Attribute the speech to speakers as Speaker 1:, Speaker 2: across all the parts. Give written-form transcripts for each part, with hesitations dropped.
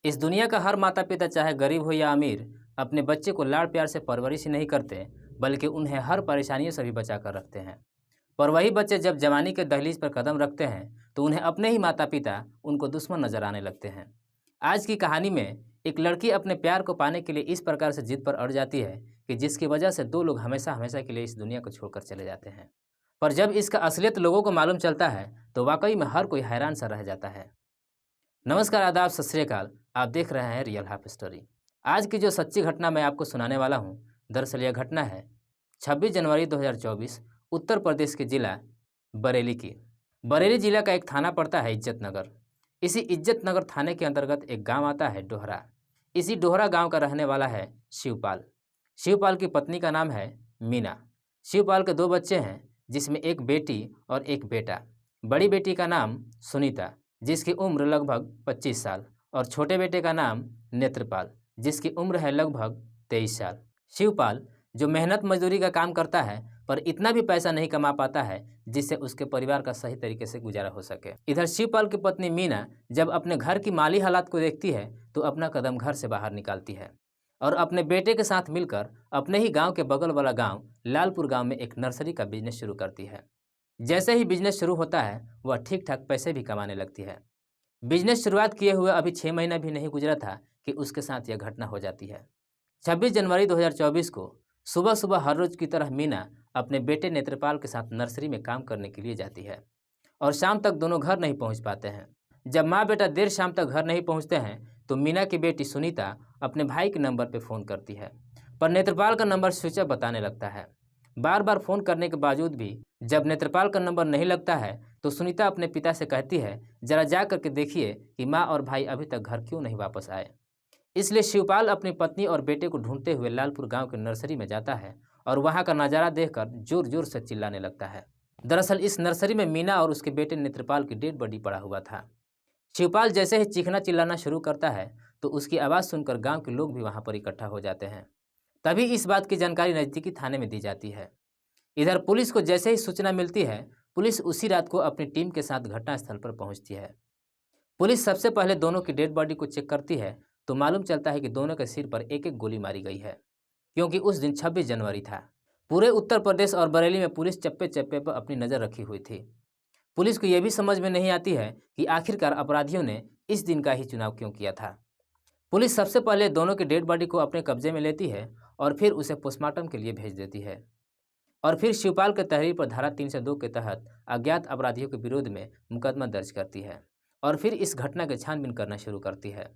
Speaker 1: इस दुनिया का हर माता पिता चाहे गरीब हो या अमीर अपने बच्चे को लाड़ प्यार से परवरिश ही नहीं करते बल्कि उन्हें हर परेशानियों से भी बचा कर रखते हैं। पर वही बच्चे जब जवानी के दहलीज पर कदम रखते हैं तो उन्हें अपने ही माता पिता उनको दुश्मन नजर आने लगते हैं। आज की कहानी में एक लड़की अपने प्यार को पाने के लिए इस प्रकार से जिद पर अड़ जाती है कि जिसकी वजह से दो लोग हमेशा हमेशा के लिए इस दुनिया को छोड़कर चले जाते हैं। पर जब इसका असलियत लोगों को मालूम चलता है तो वाकई में हर कोई हैरान सा रह जाता है। नमस्कार, आदाब, सत श्री अकाल। आप देख रहे हैं रियल हाफ स्टोरी। आज की जो सच्ची घटना मैं आपको सुनाने वाला हूं, दरअसल यह घटना है 26 जनवरी 2024 उत्तर प्रदेश के जिला बरेली की। बरेली जिला का एक थाना पड़ता है इज्जत नगर। इसी इज्जत नगर थाने के अंतर्गत एक गांव आता है डोहरा। इसी डोहरा गांव का रहने वाला है शिवपाल। शिवपाल की पत्नी का नाम है मीना। शिवपाल के दो बच्चे हैं जिसमें एक बेटी और एक बेटा। बड़ी बेटी का नाम सुनीता जिसकी उम्र लगभग 25 साल और छोटे बेटे का नाम नेत्रपाल जिसकी उम्र है लगभग 23 साल। शिवपाल जो मेहनत मजदूरी का काम करता है पर इतना भी पैसा नहीं कमा पाता है जिससे उसके परिवार का सही तरीके से गुजारा हो सके। इधर शिवपाल की पत्नी मीना जब अपने घर की माली हालात को देखती है तो अपना कदम घर से बाहर निकालती है और अपने बेटे के साथ मिलकर अपने ही गांव के बगल वाला गांव लालपुर गांव में एक नर्सरी का बिजनेस शुरू करती है। जैसे ही बिजनेस शुरू होता है वह ठीक ठाक पैसे भी कमाने लगती है। बिजनेस शुरुआत किए हुए अभी 6 महीना भी नहीं गुजरा था कि उसके साथ यह घटना हो जाती है। 26 जनवरी 2024 को सुबह सुबह हर रोज की तरह मीना अपने बेटे नेत्रपाल के साथ नर्सरी में काम करने के लिए जाती है और शाम तक दोनों घर नहीं पहुंच पाते हैं। जब माँ बेटा देर शाम तक घर नहीं पहुंचते हैं तो मीना की बेटी सुनीता अपने भाई के नंबर पर फ़ोन करती है पर नेत्रपाल का नंबर स्विच ऑफ बताने लगता है। बार बार फ़ोन करने के बावजूद भी जब नेत्रपाल का नंबर नहीं लगता है तो सुनीता अपने पिता से कहती है, जरा जा करके देखिए कि माँ और भाई अभी तक घर क्यों नहीं वापस आए। इसलिए शिवपाल अपनी पत्नी और बेटे को ढूंढते हुए लालपुर गांव के नर्सरी में जाता है और वहां का नज़ारा देखकर जोर जोर से चिल्लाने लगता है। दरअसल इस नर्सरी में मीना और उसके बेटे नेत्रपाल की डेड बॉडी पड़ा हुआ था। शिवपाल जैसे ही चीखना चिल्लाना शुरू करता है तो उसकी आवाज़ सुनकर गाँव के लोग भी वहाँ पर इकट्ठा हो जाते हैं। तभी इस बात की जानकारी नज़दीकी थाने में दी जाती है। इधर पुलिस को जैसे ही सूचना मिलती है पुलिस उसी रात को अपनी टीम के साथ घटनास्थल पर पहुंचती है। पुलिस सबसे पहले दोनों की डेड बॉडी को चेक करती है तो मालूम चलता है कि दोनों के सिर पर एक एक गोली मारी गई है क्योंकि उस दिन 26 जनवरी था। पूरे उत्तर प्रदेश और बरेली में पुलिस चप्पे चप्पे पर अपनी नज़र रखी हुई थी। पुलिस को यह भी समझ में नहीं आती है कि आखिरकार अपराधियों ने इस दिन का ही चुनाव क्यों किया था। पुलिस सबसे पहले दोनों की डेड बॉडी को अपने कब्जे में लेती है और फिर उसे पोस्टमार्टम के लिए भेज देती है और फिर शिवपाल के तहरीर पर धारा 302 के तहत अज्ञात अपराधियों के विरोध में मुकदमा दर्ज करती है और फिर इस घटना की छानबीन करना शुरू करती है।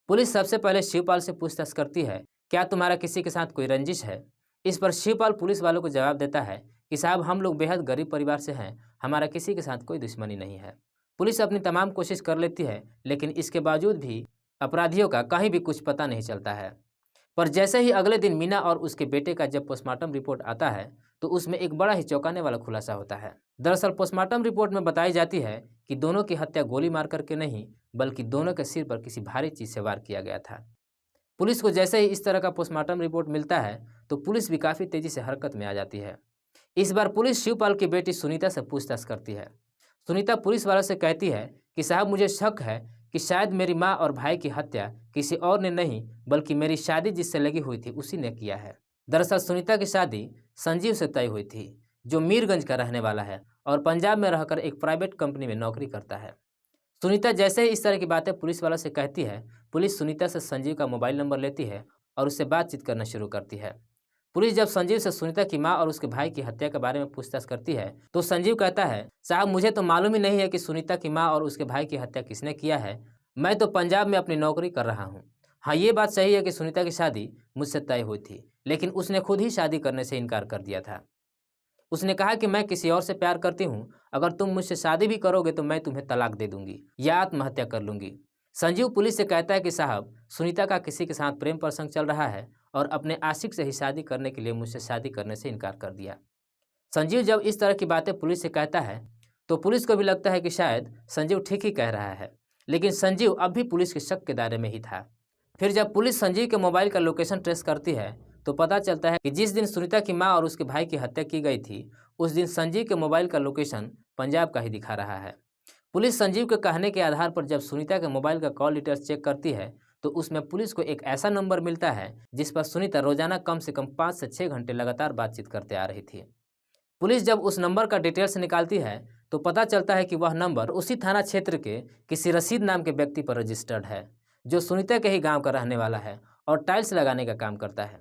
Speaker 1: पुलिस सबसे पहले शिवपाल से पूछताछ करती है, क्या तुम्हारा किसी के साथ कोई रंजिश है। इस पर शिवपाल पुलिस वालों को जवाब देता है कि साहब, हम लोग बेहद गरीब परिवार से हैं, हमारा किसी के साथ कोई दुश्मनी नहीं है। पुलिस अपनी तमाम कोशिश कर लेती है लेकिन इसके बावजूद भी अपराधियों का कहीं भी कुछ पता नहीं चलता है। पर जैसे ही अगले दिन मीना और उसके बेटे का जब पोस्टमार्टम रिपोर्ट आता है तो उसमें एक बड़ा ही चौंकाने वाला खुलासा होता है। दरअसल पोस्टमार्टम रिपोर्ट में बताई जाती है कि दोनों की हत्या गोली मार करके नहीं बल्कि दोनों के सिर पर किसी भारी चीज से वार किया गया था। पुलिस को जैसे ही इस तरह का पोस्टमार्टम रिपोर्ट मिलता है तो पुलिस भी काफ़ी तेजी से हरकत में आ जाती है। इस बार पुलिस शिवपाल की बेटी सुनीता से पूछताछ करती है। सुनीता पुलिस वालों से कहती है कि साहब, मुझे शक है कि शायद मेरी माँ और भाई की हत्या किसी और ने नहीं बल्कि मेरी शादी जिससे लगी हुई थी उसी ने किया है। दरअसल सुनीता की शादी संजीव से तय हुई थी जो मीरगंज का रहने वाला है और पंजाब में रहकर एक प्राइवेट कंपनी में नौकरी करता है। सुनीता जैसे ही इस तरह की बातें पुलिस वालों से कहती है, पुलिस सुनीता से संजीव का मोबाइल नंबर लेती है और उससे बातचीत करना शुरू करती है। पुलिस जब संजीव से सुनीता की माँ और उसके भाई की हत्या के बारे में पूछताछ करती है तो संजीव कहता है, साहब, मुझे तो मालूम ही नहीं है कि सुनीता की माँ और उसके भाई की हत्या किसने किया है। मैं तो पंजाब में अपनी नौकरी कर रहा हूँ। हाँ, ये बात सही है कि सुनीता की शादी मुझसे तय हुई थी लेकिन उसने खुद ही शादी करने से इनकार कर दिया था। उसने कहा कि मैं किसी और से प्यार करती हूँ, अगर तुम मुझसे शादी भी करोगे तो मैं तुम्हें तलाक दे दूंगी या आत्महत्या कर लूंगी। संजीव पुलिस से कहता है कि साहब, सुनीता का किसी के साथ प्रेम प्रसंग चल रहा है और अपने आशिक से ही शादी करने के लिए मुझसे शादी करने से इनकार कर दिया। संजीव जब इस तरह की बातें पुलिस से कहता है तो पुलिस को भी लगता है कि शायद संजीव ठीक ही कह रहा है, लेकिन संजीव अब भी पुलिस के शक के दायरे में ही था। फिर जब पुलिस संजीव के मोबाइल का लोकेशन ट्रेस करती है तो पता चलता है कि जिस दिन सुनीता की माँ और उसके भाई की हत्या की गई थी उस दिन संजीव के मोबाइल का लोकेशन पंजाब का ही दिखा रहा है। पुलिस संजीव के कहने के आधार पर जब सुनीता के मोबाइल का कॉल डिटेल्स चेक करती है तो उसमें पुलिस को एक ऐसा नंबर मिलता है जिस पर सुनीता रोजाना कम से कम 5 से 6 घंटे लगातार बातचीत करते आ रही थी। पुलिस जब उस नंबर का डिटेल्स निकालती है तो पता चलता है कि वह नंबर उसी थाना क्षेत्र के किसी रशीद नाम के व्यक्ति पर रजिस्टर्ड है, जो सुनीता के ही गांव का रहने वाला है और टाइल्स लगाने का काम करता है।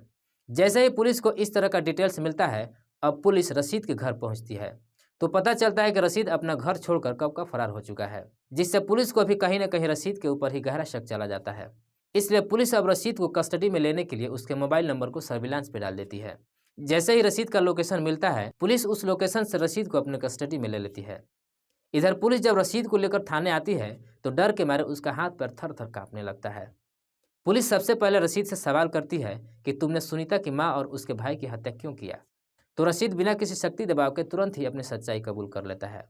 Speaker 1: जैसे ही पुलिस को इस तरह का डिटेल्स मिलता है, अब पुलिस रशीद के घर पहुंचती है तो पता चलता है कि रशीद अपना घर छोड़कर कब का फरार हो चुका है, जिससे पुलिस को भी कहीं न कहीं रशीद के ऊपर ही गहरा शक चला जाता है। इसलिए पुलिस अब रशीद को कस्टडी में लेने के लिए उसके मोबाइल नंबर को सर्विलांस पे डाल देती है। जैसे ही रशीद का लोकेशन मिलता है, पुलिस उस लोकेशन से रशीद को अपने कस्टडी में ले लेती है। इधर पुलिस जब रशीद को लेकर थाने आती है तो डर के मारे उसका हाथ पैर थर थर कांपने लगता है। पुलिस सबसे पहले रशीद से सवाल करती है कि तुमने सुनीता की माँ और उसके भाई की हत्या क्यों किया। तो रशीद बिना किसी शक्ति दबाव के तुरंत ही अपनी सच्चाई कबूल कर लेता है।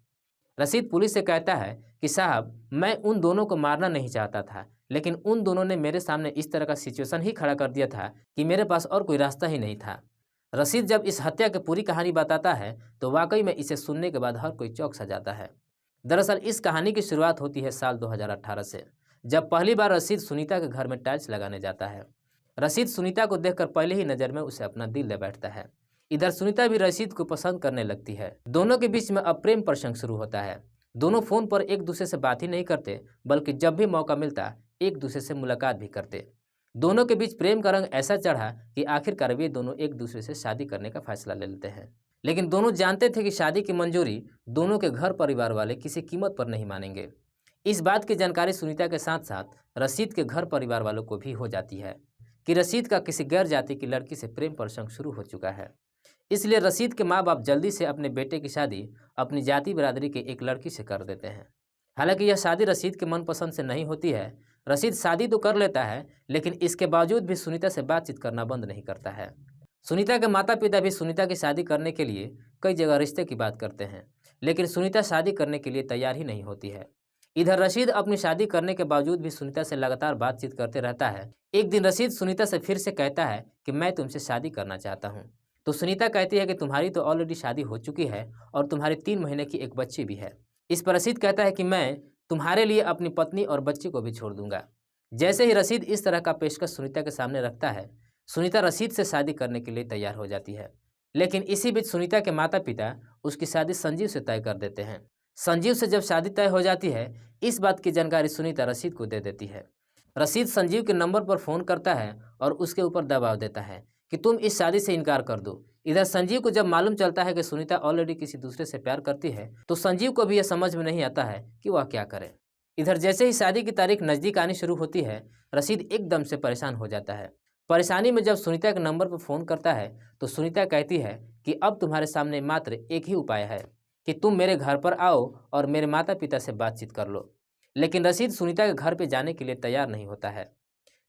Speaker 1: रशीद पुलिस से कहता है कि साहब, मैं उन दोनों को मारना नहीं चाहता था, लेकिन उन दोनों ने मेरे सामने इस तरह का सिचुएशन ही खड़ा कर दिया था कि मेरे पास और कोई रास्ता ही नहीं था। रशीद जब इस हत्या की पूरी कहानी बताता है तो वाकई में इसे सुनने के बाद हर कोई चौंक सा जाता है। दरअसल इस कहानी की शुरुआत होती है साल 2018 से, जब पहली बार रशीद सुनीता के घर में टाइल्स लगाने जाता है। रशीद सुनीता को देखकर पहले ही नज़र में उसे अपना दिल ले बैठता है। इधर सुनीता भी रशीद को पसंद करने लगती है। दोनों के बीच में अब प्रेम प्रसंग शुरू होता है। दोनों फोन पर एक दूसरे से बात ही नहीं करते, बल्कि जब भी मौका मिलता एक दूसरे से मुलाकात भी करते। दोनों के बीच प्रेम का रंग ऐसा चढ़ा कि आखिरकार वे दोनों एक दूसरे से शादी करने का फैसला ले लेते हैं। लेकिन दोनों जानते थे कि शादी की मंजूरी दोनों के घर परिवार वाले किसी कीमत पर नहीं मानेंगे। इस बात की जानकारी सुनीता के साथ साथ रशीद के घर परिवार वालों को भी हो जाती है कि रशीद का किसी गैर जाति की लड़की से प्रेम प्रसंग शुरू हो चुका है। इसलिए रशीद के माँ बाप जल्दी से अपने बेटे की शादी अपनी जाति बिरादरी के एक लड़की से कर देते हैं। हालांकि यह शादी रशीद के मनपसंद से नहीं होती है। रशीद शादी तो कर लेता है, लेकिन इसके बावजूद भी सुनीता से बातचीत करना बंद नहीं करता है। सुनीता के माता पिता भी सुनीता की शादी करने के लिए कई जगह रिश्ते की बात करते हैं, लेकिन सुनीता शादी करने के लिए तैयार ही नहीं होती है। इधर रशीद अपनी शादी करने के बावजूद भी सुनीता से लगातार बातचीत करते रहता है। एक दिन रशीद सुनीता से फिर से कहता है कि मैं तुमसे शादी करना चाहता हूँ। तो सुनीता कहती है कि तुम्हारी तो ऑलरेडी शादी हो चुकी है और तुम्हारी 3 महीने की एक बच्ची भी है। इस पर रशीद कहता है कि मैं तुम्हारे लिए अपनी पत्नी और बच्ची को भी छोड़ दूंगा। जैसे ही रशीद इस तरह का पेशकश सुनीता के सामने रखता है, सुनीता रशीद से शादी करने के लिए तैयार हो जाती है। लेकिन इसी बीच सुनीता के माता पिता उसकी शादी संजीव से तय कर देते हैं। संजीव से जब शादी तय हो जाती है, इस बात की जानकारी सुनीता रशीद को दे देती है। रशीद संजीव के नंबर पर फ़ोन करता है और उसके ऊपर दबाव देता है कि तुम इस शादी से इनकार कर दो। इधर संजीव को जब मालूम चलता है कि सुनीता ऑलरेडी किसी दूसरे से प्यार करती है तो संजीव को भी यह समझ में नहीं आता है कि वह क्या करे। इधर जैसे ही शादी की तारीख नज़दीक आनी शुरू होती है, रशीद एकदम से परेशान हो जाता है। परेशानी में जब सुनीता के नंबर पर फ़ोन करता है तो सुनीता कहती है कि अब तुम्हारे सामने मात्र एक ही उपाय है कि तुम मेरे घर पर आओ और मेरे माता पिता से बातचीत कर लो। लेकिन रशीद सुनीता के घर पे जाने के लिए तैयार नहीं होता है।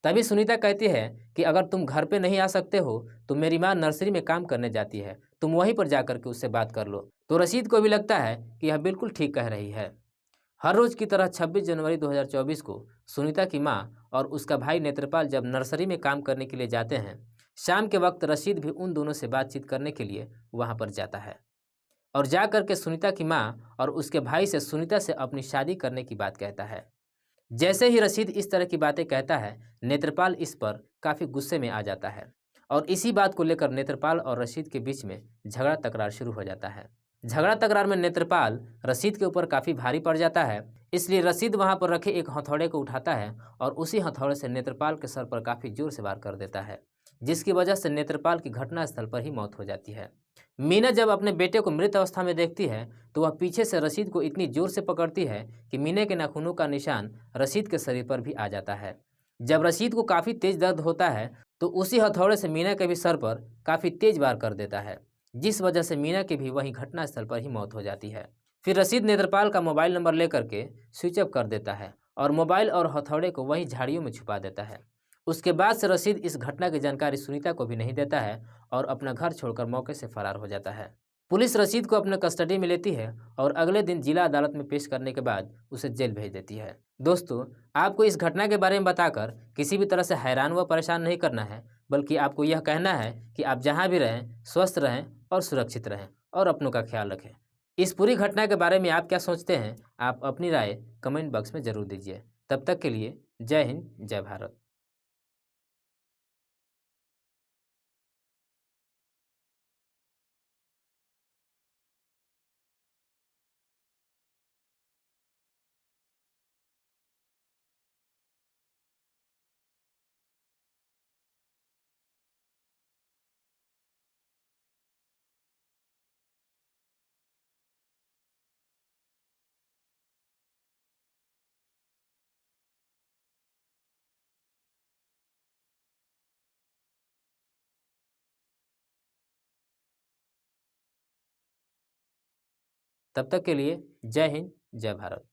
Speaker 1: तभी सुनीता कहती है कि अगर तुम घर पे नहीं आ सकते हो तो मेरी माँ नर्सरी में काम करने जाती है, तुम वहीं पर जाकर के उससे बात कर लो। तो रशीद को भी लगता है कि यह बिल्कुल ठीक कह रही है। हर रोज़ की तरह 26 जनवरी 2024 को सुनीता की माँ और उसका भाई नेत्रपाल जब नर्सरी में काम करने के लिए जाते हैं, शाम के वक्त रशीद भी उन दोनों से बातचीत करने के लिए वहाँ पर जाता है और जा कर के सुनीता की माँ और उसके भाई से सुनीता से अपनी शादी करने की बात कहता है। जैसे ही रशीद इस तरह की बातें कहता है, नेत्रपाल इस पर काफ़ी गुस्से में आ जाता है और इसी बात को लेकर नेत्रपाल और रशीद के बीच में झगड़ा तकरार शुरू हो जाता है। झगड़ा तकरार में नेत्रपाल रशीद के ऊपर काफ़ी भारी पड़ जाता है, इसलिए रशीद वहां पर रखे एक हथौड़े को उठाता है और उसी हथौड़े से नेत्रपाल के सर पर काफ़ी जोर से वार कर देता है, जिसकी वजह से नेत्रपाल की घटनास्थल पर ही मौत हो जाती है। मीना जब अपने बेटे को मृत अवस्था में देखती है तो वह पीछे से रशीद को इतनी जोर से पकड़ती है कि मीना के नाखूनों का निशान रशीद के शरीर पर भी आ जाता है। जब रशीद को काफ़ी तेज दर्द होता है तो उसी हथौड़े से मीना के भी सर पर काफ़ी तेज वार कर देता है, जिस वजह से मीना की भी वहीं घटनास्थल पर ही मौत हो जाती है। फिर रशीद नेत्रपाल का मोबाइल नंबर लेकर के स्विच ऑफ कर देता है और मोबाइल और हथौड़े को वहीं झाड़ियों में छुपा देता है। उसके बाद से रशीद इस घटना की जानकारी सुनीता को भी नहीं देता है और अपना घर छोड़कर मौके से फरार हो जाता है। पुलिस रशीद को अपने कस्टडी में लेती है और अगले दिन जिला अदालत में पेश करने के बाद उसे जेल भेज देती है। दोस्तों, आपको इस घटना के बारे में बताकर किसी भी तरह से हैरान व परेशान नहीं करना है, बल्कि आपको यह कहना है कि आप जहाँ भी रहें स्वस्थ रहें और सुरक्षित रहें और अपनों का ख्याल रखें। इस पूरी घटना के बारे में आप क्या सोचते हैं? आप अपनी राय कमेंट बॉक्स में ज़रूर दीजिए। तब तक के लिए जय हिंद, जय भारत। तब तक के लिए जय हिंद, जय भारत।